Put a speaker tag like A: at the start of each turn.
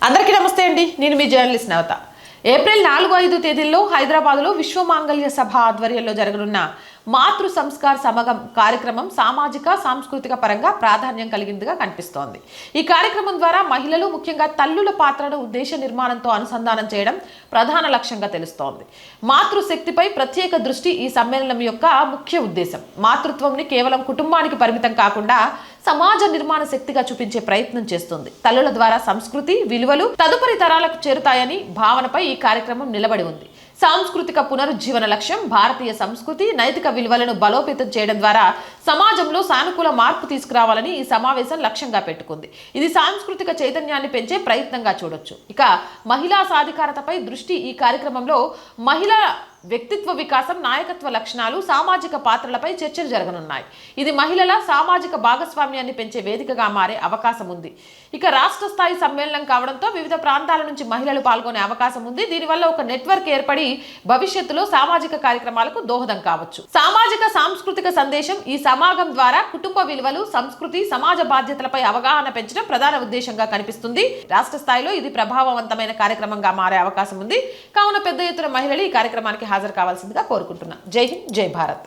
A: అందరికీ నమస్తే అండి. నేను మీ జర్నలిస్ట్ నవత. ఏప్రిల్ 4-5 తేదీల్లో హైదరాబాద్లో విశ్వ మాంగళ్య సభ ఆధ్వర్యంలో జరగనున్న మాతృ సంస్కార్ సమగం కార్యక్రమం సామాజిక సాంస్కృతిక పరంగా ప్రాధాన్యం కలిగిందిగా కనిపిస్తోంది. ఈ కార్యక్రమం ద్వారా మహిళలు, ముఖ్యంగా తల్లుల పాత్రను ఉద్దేశ నిర్మాణంతో అనుసంధానం చేయడం ప్రధాన లక్ష్యంగా తెలుస్తోంది. మాతృశక్తిపై ప్రత్యేక దృష్టి ఈ సమ్మేళనం యొక్క ముఖ్య ఉద్దేశం. మాతృత్వంని కేవలం కుటుంబానికి పరిమితం కాకుండా సమాజ నిర్మాణ శక్తిగా చూపించే ప్రయత్నం చేస్తుంది. తల్లుల ద్వారా సంస్కృతి విలువలు తదుపరి తరాలకు చేరుతాయని భావనపై ఈ కార్యక్రమం నిలబడి ఉంది. సాంస్కృతిక పునరుజ్జీవన లక్ష్యం భారతీయ సంస్కృతి నైతిక విలువలను బలోపేతం చేయడం ద్వారా సమాజంలో సానుకూల మార్పు తీసుకురావాలని ఈ సమావేశం లక్ష్యంగా పెట్టుకుంది. ఇది సాంస్కృతిక చైతన్యాన్ని పెంచే ప్రయత్నంగా చూడొచ్చు. ఇక మహిళా సాధికారతపై దృష్టి ఈ కార్యక్రమంలో మహిళా వ్యక్తిత్వ వికాసం, నాయకత్వ లక్షణాలు, సామాజిక పాత్రలపై చర్చలు జరగనున్నాయి. ఇది మహిళల సామాజిక భాగస్వామ్యాన్ని పెంచే వేదికగా మారే అవకాశం ఉంది. ఇక రాష్ట్ర స్థాయి సమ్మేళనం కావడంతో వివిధ ప్రాంతాల నుంచి మహిళలు పాల్గొనే అవకాశం ఉంది. దీనివల్ల ఒక నెట్వర్క్ ఏర్పడి భవిష్యత్తులో సామాజిక కార్యక్రమాలకు దోహదం కావచ్చు. సామాజిక సాంస్కృతిక సందేశం ఈ సమాగం ద్వారా కుటుంబ విలువలు, సంస్కృతి, సమాజ బాధ్యతలపై అవగాహన పెంచడం ప్రధాన ఉద్దేశంగా కనిపిస్తుంది. రాష్ట్ర స్థాయిలో ఇది ప్రభావవంతమైన కార్యక్రమంగా మారే అవకాశం ఉంది. కావున పెద్ద ఎత్తున మహిళలు ఈ కార్యక్రమానికి హాజరు కావాల్సిందిగా కోరుకుంటున్నాం. జై హింద్, జై భారత్.